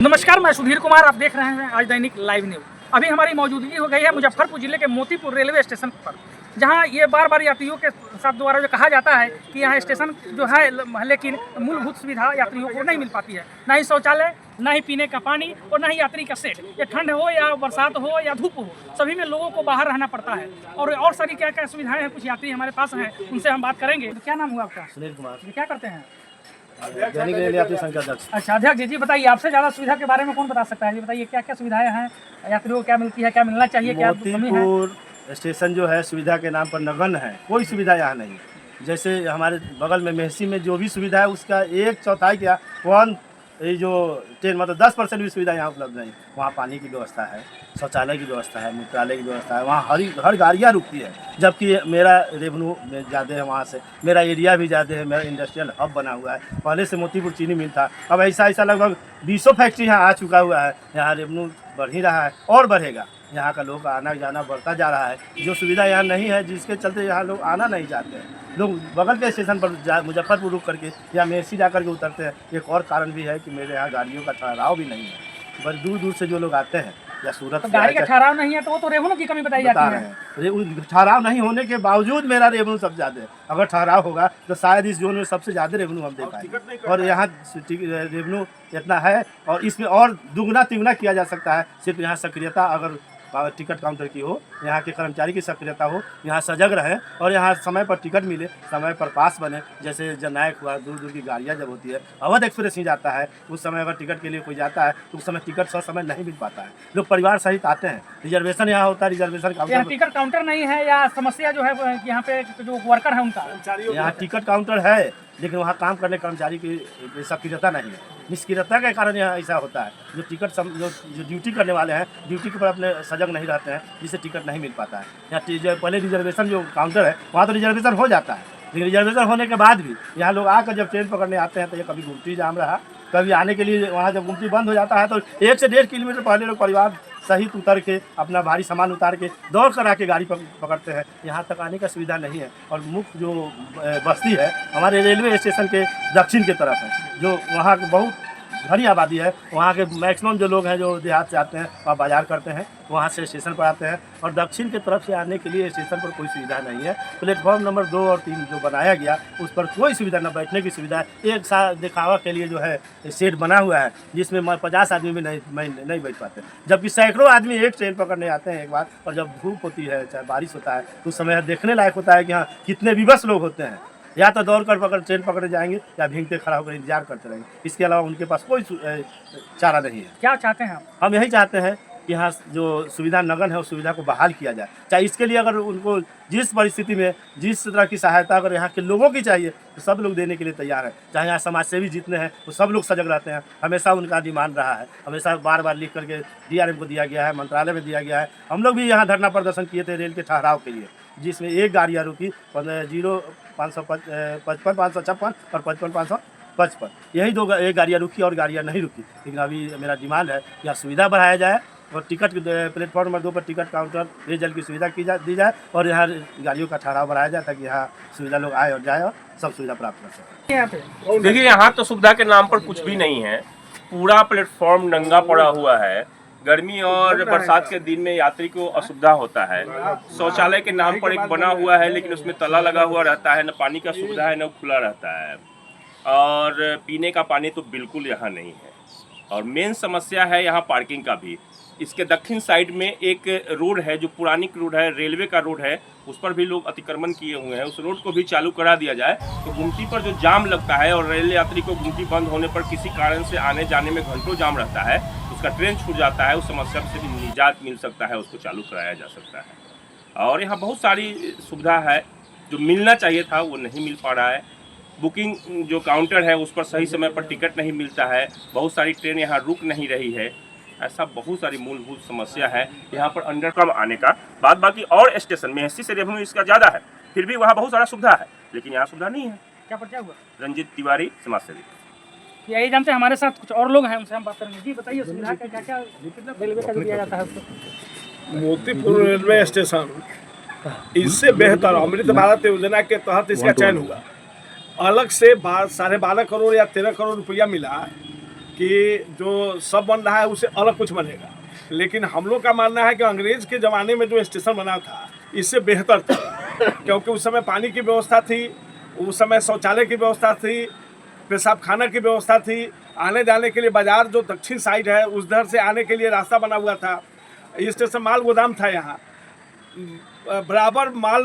नमस्कार, मैं सुधीर कुमार। आप देख रहे हैं आज दैनिक लाइव न्यूज। अभी हमारी मौजूदगी हो गई है मुजफ्फरपुर जिले के मोतीपुर रेलवे स्टेशन पर, जहां ये बार बार यात्रियों के साथ द्वारा जो कहा जाता है कि यहाँ स्टेशन जो है, लेकिन मूलभूत सुविधा यात्रियों को नहीं मिल पाती है। ना ही शौचालय, ना ही पीने का पानी और ना ही यात्री का सेट। ये ठंड हो या बरसात हो या धूप हो, सभी में लोगों को बाहर रहना पड़ता है। और सारी क्या क्या सुविधाएं हैं, कुछ यात्री हमारे पास हैं, उनसे हम बात करेंगे। तो क्या नाम हुआ आपका? सुनील कुमार। क्या करते हैं? दैनिक रेल यात्री संघ का अध्यक्ष। अच्छा अध्यक्ष जी, बताइए, आपसे ज़्यादा सुविधा के बारे में कौन बता सकता है? ये बताइए क्या क्या सुविधाएं हैं, यात्रियों को क्या मिलती है, क्या मिलना चाहिए, क्या कमी है? मोतीपुर स्टेशन जो है सुविधा के नाम पर नगण्य है। कोई सुविधा यहाँ नहीं। जैसे हमारे बगल में मेहसी में जो भी सुविधा है उसका 1/4 क्या ये जो ट्रेन मतलब 10% भी सुविधा यहाँ उपलब्ध नहीं। वहाँ पानी की व्यवस्था है, शौचालय की व्यवस्था है, मूत्रालय की व्यवस्था है। वहाँ हर गाड़ियाँ रुकती है, जबकि मेरा रेवेन्यू ज़्यादा है, वहाँ से मेरा एरिया भी ज़्यादा है। मेरा इंडस्ट्रियल हब बना हुआ है। पहले से मोतीपुर चीनी मिल था, अब ऐसा लगभग 200 फैक्ट्री यहाँ आ चुका हुआ है। यहाँ रेवेन्यू बढ़ ही रहा है और बढ़ेगा। यहाँ का लोग आना जाना बढ़ता जा रहा है। जो सुविधा यहाँ नहीं है, जिसके चलते यहाँ लोग आना नहीं चाहते हैं। लोग बगल के स्टेशन पर मुजफ्फरपुर रुक करके या मेसी जा करके उतरते हैं। एक और कारण भी है कि मेरे यहाँ गाड़ियों का ठहराव भी नहीं है। बस दूर दूर से जो लोग आते हैं या सूरत तो गाड़ी का ठहराव नहीं है, तो वो तो रेवेन्यू की कमी बताई जाती है। ठहराव नहीं होने के बावजूद मेरा रेवेन्यू सबसे ज़्यादा है। अगर ठहराव होगा तो शायद इस जोन में सबसे ज़्यादा रेवेन्यू हम दे पाएंगे। और यहाँ रेवेन्यू इतना है और इसमें और दुगना तिगुना किया जा सकता है। सिर्फ यहाँ सक्रियता अगर टिकट काउंटर की हो, यहाँ के कर्मचारी की सक्रियता हो, यहाँ सजग रहे और यहाँ समय पर टिकट मिले, समय पर पास बने। जैसे जननायक हुआ, दूर दूर की गाड़ियाँ जब होती है, अवध एक्सप्रेस ही जाता है, उस समय अगर टिकट के लिए कोई जाता है तो उस समय टिकट समय नहीं मिल पाता है। लोग परिवार सहित आते हैं। रिजर्वेशन यहाँ होता है, रिजर्वेशन काउंटर, टिकट काउंटर नहीं है या समस्या जो है यहाँ पे जो वर्कर है उनका? यहाँ टिकट काउंटर है लेकिन वहाँ काम करने कर्मचारी की सक्रियता नहीं है। निष्क्रियता के कारण यहाँ ऐसा होता है। जो जो ड्यूटी करने वाले हैं, ड्यूटी के ऊपर अपने सजग नहीं रहते हैं, जिससे टिकट नहीं मिल पाता है। यहाँ जो पहले रिजर्वेशन जो काउंटर है वहाँ तो रिजर्वेशन हो जाता है, लेकिन रिजर्वेशन होने के बाद भी यहाँ लोग आकर जब ट्रेन पकड़ने आते हैं तो ये कभी गुमटी जाम रहा, कभी आने के लिए वहाँ जब गुमटी बंद हो जाता है तो 1 से 1.5 किलोमीटर पहले लोग परिवार सहित उतर के अपना भारी सामान उतार के दौड़ कर आके गाड़ी पकड़ते हैं। यहाँ तक आने का सुविधा नहीं है। और मुख्य जो बस्ती है हमारे रेलवे स्टेशन के दक्षिण की तरफ है, जो वहाँ बहुत घनी आबादी है। वहाँ के मैक्सिमम जो लोग हैं जो देहात से आते हैं वहाँ बाजार करते हैं, वहाँ से स्टेशन पर आते हैं। और दक्षिण की तरफ से आने के लिए स्टेशन पर कोई सुविधा नहीं है। प्लेटफॉर्म नंबर 2 और 3 जो बनाया गया उस पर कोई सुविधा न, बैठने की सुविधा। एक साथ दिखावा के लिए जो है सेट बना हुआ है जिसमें 50 आदमी भी नहीं बैठ पाते, जबकि सैकड़ों आदमी एक ट्रेन पकड़ने आते हैं एक बार। और जब धूप होती है, चाहे बारिश होता है, तो उस समय देखने लायक होता है कि हाँ कितने विवश लोग होते हैं। या तो दौड़ कर ट्रेन पकड़े जाएंगे या भींगते खड़ा होकर इंतजार करते रहेंगे। इसके अलावा उनके पास कोई चारा नहीं है। क्या चाहते हैं आप? हम यही चाहते हैं कि यहाँ जो सुविधा नगन है उस सुविधा को बहाल किया जाए। चाहे इसके लिए अगर उनको जिस परिस्थिति में जिस तरह की सहायता अगर यहाँ के लोगों की चाहिए तो सब लोग देने के लिए तैयार है। चाहे यहाँ समाजसेवी जितने हैं वो सब लोग सजग रहते हैं। हमेशा उनका डिमांड रहा है, हमेशा बार बार लिख करके DRM को दिया गया है, मंत्रालय में दिया गया है। हम लोग भी यहाँ धरना प्रदर्शन किए थे रेल के ठहराव के लिए, जिसमें एक गाड़ियाँ रुकी 5556 और 5555। यही एक गाड़ियाँ रुकी और गाड़ियाँ नहीं रुकी। लेकिन अभी मेरा डिमांड है कि यहाँ सुविधा बढ़ाया जाए और टिकट प्लेटफॉर्म नंबर 2 पर टिकट काउंटर पेयजल की सुविधा दी जाए और यहाँ गाड़ियों का ठहराव बढ़ाया जाए ताकि यहाँ सुविधा लोग आए और जाए और सब सुविधा प्राप्त कर सकें। देखिए, यहाँ तो सुविधा के नाम पर कुछ भी नहीं है। पूरा प्लेटफॉर्म नंगा पड़ा हुआ है। गर्मी और बरसात के दिन में यात्री को असुविधा होता है। शौचालय के नाम पर एक बना हुआ है लेकिन उसमें ताला लगा हुआ रहता है, न पानी का सुविधा है न खुला रहता है। और पीने का पानी तो बिल्कुल यहाँ नहीं है। और मेन समस्या है यहाँ पार्किंग का भी। इसके दक्षिण साइड में एक रोड है जो पुरानी रोड है, रेलवे का रोड है, उस पर भी लोग अतिक्रमण किए हुए हैं। उस रोड को भी चालू करा दिया जाए तो गुमटी पर जो जाम लगता है और रेल यात्री को गुमटी बंद होने पर किसी कारण से आने जाने में घंटों जाम रहता है, उसका ट्रेन छूट जाता है, उस समस्या से भी निजात मिल सकता है, उसको चालू कराया जा सकता है। और यहाँ बहुत सारी सुविधा है जो मिलना चाहिए था वो नहीं मिल पा रहा है। बुकिंग जो काउंटर है उस पर सही समय पर टिकट नहीं मिलता है। बहुत सारी ट्रेन यहाँ रुक नहीं रही है। ऐसा बहुत सारी मूलभूत समस्या है यहाँ पर अंडर कम आने का। बाद बाकी और स्टेशन में एससी से रेवेन्यू इसका ज़्यादा है, फिर भी वहाँ बहुत सारा सुविधा है, लेकिन यहाँ सुविधा नहीं है। क्या परिचय हुआ? रंजीत तिवारी, समाज सेवी। यही जानते हैं, हमारे साथ कुछ और लोग हैं, उनसे हम बात करेंगे। जी बताइए, सुविधा का क्या क्या रेलवे का दिया जाता है उसको? मोतीपुर रेलवे स्टेशन इससे बेहतर अमृत भारत योजना के तहत इसका चयन हुआ। अलग से 12.5 करोड़ या 13 करोड़ रुपया मिला कि जो सब बन रहा है उससे अलग कुछ बनेगा, लेकिन हम लोग का मानना है कि अंग्रेज के ज़माने में जो स्टेशन बना था इससे बेहतर था, क्योंकि उस समय पानी की व्यवस्था थी, उस समय शौचालय की व्यवस्था थी, पेशाब खाना की व्यवस्था थी, आने जाने के लिए बाजार जो दक्षिण साइड है उधर से आने के लिए रास्ता बना हुआ था। स्टेशन माल गोदाम था, यहाँ बराबर माल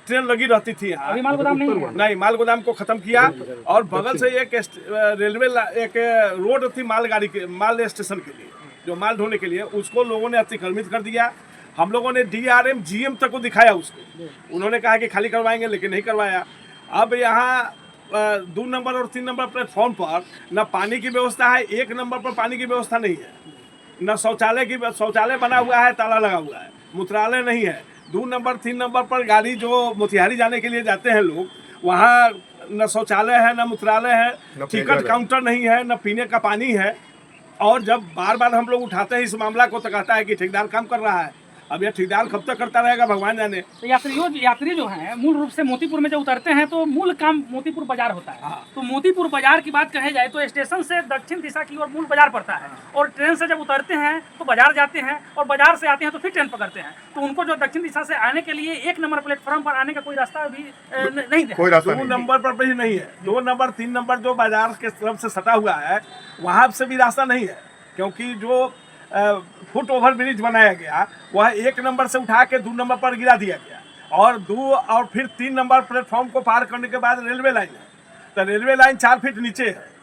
ट्रेन लगी रहती थी यहाँ। अभी माल गोदाम नहीं है। नहीं, माल गोदाम को ख़त्म किया और बगल से एक रेलवे एक रोड थी मालगाड़ी के, माल स्टेशन के लिए, जो माल ढोने के लिए, उसको लोगों ने अतिक्रमित कर दिया। हम लोगों ने DRM GM तक को दिखाया उसको, उन्होंने कहा कि खाली करवाएंगे, लेकिन नहीं करवाया। अब यहाँ 2 नंबर और 3 नंबर प्लेटफॉर्म पर न पानी की व्यवस्था है, 1 नंबर पर पानी की व्यवस्था नहीं है, न शौचालय बना हुआ है, ताला लगा हुआ है, मूत्रालय नहीं है। 2 नंबर 3 नंबर पर गाड़ी जो मोतिहारी जाने के लिए जाते हैं लोग, वहाँ न शौचालय है, न मूत्रालय है, टिकट काउंटर नहीं है, न पीने का पानी है। और जब बार बार हम लोग उठाते हैं इस मामला को तो कहता है कि ठेकेदार काम कर रहा है। अब यह ठेकेदार कब तक करता रहेगा भगवान जाने। तो यात्री जो हैं मूल रूप से मोतीपुर में जब उतरते हैं तो मूल काम मोतीपुर बाजार होता है। तो मोतीपुर बाजार की बात कहे जाए तो स्टेशन से दक्षिण दिशा की ओर मूल बाजार पड़ता है, और ट्रेन से जब उतरते हैं तो बाजार जाते हैं, और बाजार से आते हैं तो फिर ट्रेन पकड़ते हैं। तो उनको जो दक्षिण दिशा से आने के लिए 1 नंबर प्लेटफॉर्म पर आने का कोई रास्ता अभी नहीं है। कोई रास्ता 2 नहीं। नंबर पर भी नहीं है। 2 नंबर 3 नंबर जो बाजार के तरफ से सटा हुआ है वहाँ से भी रास्ता नहीं है, क्योंकि जो फुट ओवर ब्रिज बनाया गया वह 1 नंबर से उठा के 2 नंबर पर गिरा दिया गया, और 2 और फिर 3 नंबर प्लेटफॉर्म को पार करने के बाद रेलवे लाइन है, तो रेलवे लाइन 4 फीट नीचे है।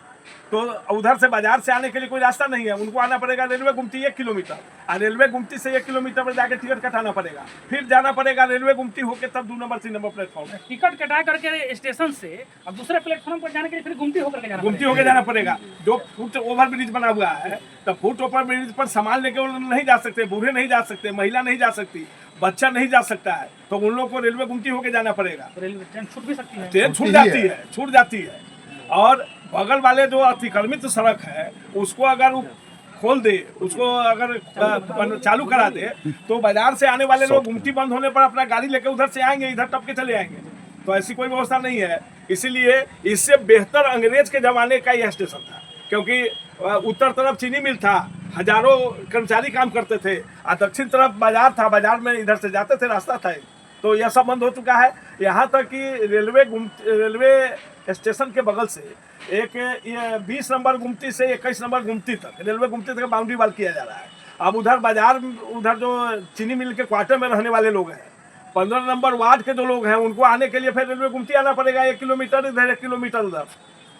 तो उधर से बाजार से आने के लिए कोई रास्ता नहीं है, उनको आना पड़ेगा रेलवे गुमटी 1 किलोमीटर, और रेलवे गुमटी से 1 किलोमीटर पर जाके टिकट कटाना पड़ेगा, फिर जाना पड़ेगा रेलवे गुमटी होके तब 2 नंबर 3 नंबर प्लेटफॉर्म है। टिकट कटा करके स्टेशन से अब दूसरे प्लेटफॉर्म पर जाने के लिए फिर गुमटी होकर के जाना गुमटी होके जाना पड़ेगा। जो फुट ओवर ब्रिज बना हुआ है, तो फुट ओवर ब्रिज पर सामान लेके वो नहीं जा सकते, बूढ़े नहीं जा सकते, महिला नहीं जा सकती, बच्चा नहीं जा सकता है, तो उन लोग को रेलवे गुमटी होके जाना पड़ेगा। रेलवे ट्रेन छूट भी सकती है, ट्रेन छूट जाती है। और बगल वाले जो अतिक्रमित सड़क है उसको अगर खोल दे, उसको अगर चालू करा दे, तो बाजार से आने वाले लोग गुमटी बंद होने पर अपना गाड़ी लेके उधर से आएंगे, इधर टप के चले आएंगे। तो ऐसी कोई व्यवस्था नहीं है। इसीलिए इससे बेहतर अंग्रेज के ज़माने का यह स्टेशन था, क्योंकि उत्तर तरफ चीनी मिल था, हजारों कर्मचारी काम करते थे, और दक्षिण तरफ बाजार था, बाजार में इधर से जाते थे, रास्ता था। तो यह सब बंद हो चुका है। यहाँ तक कि रेलवे स्टेशन के बगल से एक 20 नंबर गुमटी से 21 नंबर गुमटी तक, रेलवे गुमटी तक बाउंड्री वाल किया जा रहा है। अब उधर बाजार, उधर जो चीनी मिल के क्वार्टर में रहने वाले लोग हैं, 15 नंबर वार्ड के जो लोग हैं, उनको आने के लिए फिर रेलवे गुमटी आना पड़ेगा, 1 किलोमीटर इधर 1 किलोमीटर उधर।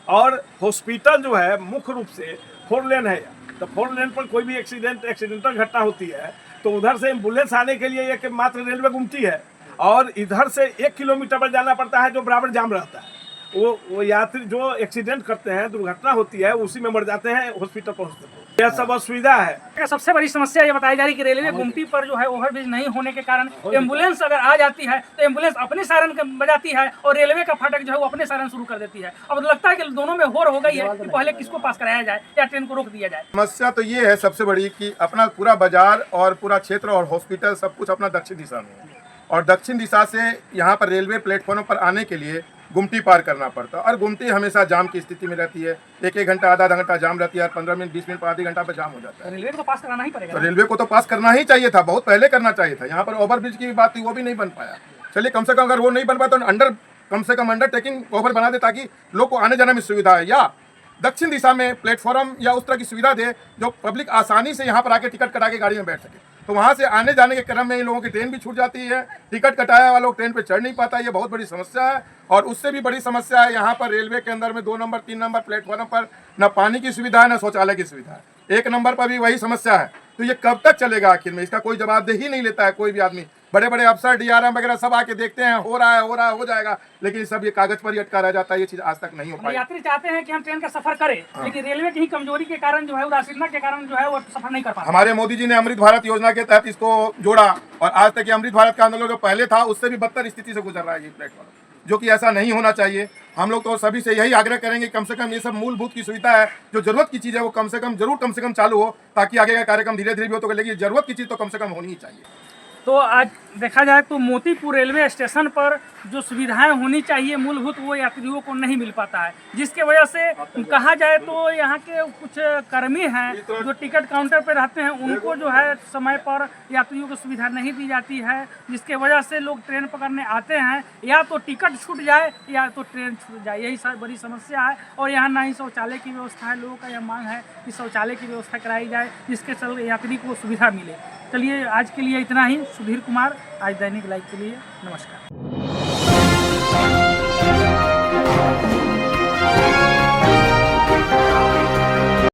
और हॉस्पिटल जो है मुख्य रूप से 4 लेन है, तो 4 लेन पर कोई भी एक्सीडेंटल घटना होती है तो उधर से एम्बुलेंस आने के लिए एक मात्र रेलवे गुमटी है, और इधर से 1 किलोमीटर पर जाना पड़ता है, जो बराबर जाम रहता है। वो यात्री जो एक्सीडेंट करते हैं, दुर्घटना होती है, उसी में मर जाते हैं हॉस्पिटल पहुँचते हैं। यह सब असुविधा है। सबसे बड़ी समस्या ये बताई जा रही है कि रेलवे गुमटी पर जो है ओवरब्रिज नहीं होने के कारण एम्बुलेंस अगर आ जाती है तो एम्बुलेंस अपने सायरन बजाती है, और रेलवे का फाटक जो है वो अपने सायरन शुरू कर देती है। अब लगता है कि दोनों में होड़ हो गई है कि पहले किसको पास कराया जाए या ट्रेन को रोक दिया जाए। समस्या तो ये है सबसे बड़ी कि अपना पूरा बाजार और पूरा क्षेत्र और हॉस्पिटल सब कुछ अपना दक्षिण दिशा में है, और दक्षिण दिशा से यहाँ पर रेलवे प्लेटफॉर्म पर आने के लिए गुमटी पार करना पड़ता है, और गुमटी हमेशा जाम की स्थिति में रहती है। 1-1 घंटा आधा घंटा जाम रहती है, और 15 मिनट 20 मिनट पर आधे घंटा पर जाम हो जाता है। रेलवे को तो पास कराना ही पड़ेगा। तो रेलवे को तो पास करना ही चाहिए था, बहुत पहले करना चाहिए था। यहाँ पर ओवरब्रिज की बात थी, वो भी नहीं बन पाया। चलिए कम से कम अगर वो नहीं बन पाया तो कम से कम अंडरटेकिंग ओवर बना दे, ताकि लोग को आने जाने में सुविधा है, या दक्षिण दिशा में प्लेटफॉर्म या उस तरह की सुविधा दे जो पब्लिक आसानी से यहाँ पर आके टिकट कटा के गाड़ी में बैठ सके। तो वहाँ से आने जाने के क्रम में इन लोगों की ट्रेन भी छूट जाती है, टिकट कटाया हुआ लोग ट्रेन पे चढ़ नहीं पाता, ये बहुत बड़ी समस्या है। और उससे भी बड़ी समस्या है यहाँ पर रेलवे के अंदर में 2 नंबर 3 नंबर प्लेटफॉर्म पर न पानी की सुविधा है, न शौचालय की सुविधा है। 1 नंबर पर भी वही समस्या है। तो ये कब तक चलेगा आखिर में? इसका कोई जवाबदेही नहीं लेता है कोई भी आदमी। बड़े बड़े अफसर DRM वगैरह सब आके देखते हैं, हो रहा है हो जाएगा, लेकिन सब ये कागज पर ही अटका रह जाता है। ये चीज़ आज तक नहीं हो पाई। यात्री चाहते हैं कि हम ट्रेन का सफर करें, लेकिन रेलवे की ही कमजोरी के कारण जो है, उदासीनता के कारण जो है वो सफर नहीं कर पाते। हमारे मोदी जी ने अमृत भारत योजना के तहत इसको जोड़ा, और आज तक ये अमृत भारत का आंदोलन जो पहले था उससे भी बदतर स्थिति से गुजर रहा है ये प्लेटफॉर्म, जो कि ऐसा नहीं होना चाहिए। हम लोग तो सभी से यही आग्रह करेंगे कम से कम ये सब मूलभूत की सुविधा है, जो जरूरत की चीज़ है वो कम से कम चालू हो, ताकि आगे का कार्यक्रम धीरे धीरे भी हो, तो लेकिन जरूरत की चीज़ तो कम से कम होनी ही चाहिए। तो आज देखा जाए तो मोतीपुर रेलवे स्टेशन पर जो सुविधाएं होनी चाहिए मूलभूत वो यात्रियों को नहीं मिल पाता है, जिसके वजह से कहा जाए तो यहाँ के कुछ कर्मी हैं जो टिकट काउंटर पर रहते हैं, उनको जो है समय पर यात्रियों को सुविधा नहीं दी जाती है, जिसके वजह से लोग ट्रेन पकड़ने आते हैं, या तो टिकट छूट जाए या तो ट्रेन छूट जाए, यही बड़ी समस्या है। और यहाँ ना ही शौचालय की व्यवस्था है, लोगों का यह मांग है कि शौचालय की व्यवस्था कराई जाए जिसके चलते यात्री को सुविधा मिले। चलिए आज के लिए इतना ही। सुधीर कुमार, आज दैनिक लाइव के लिए नमस्कार।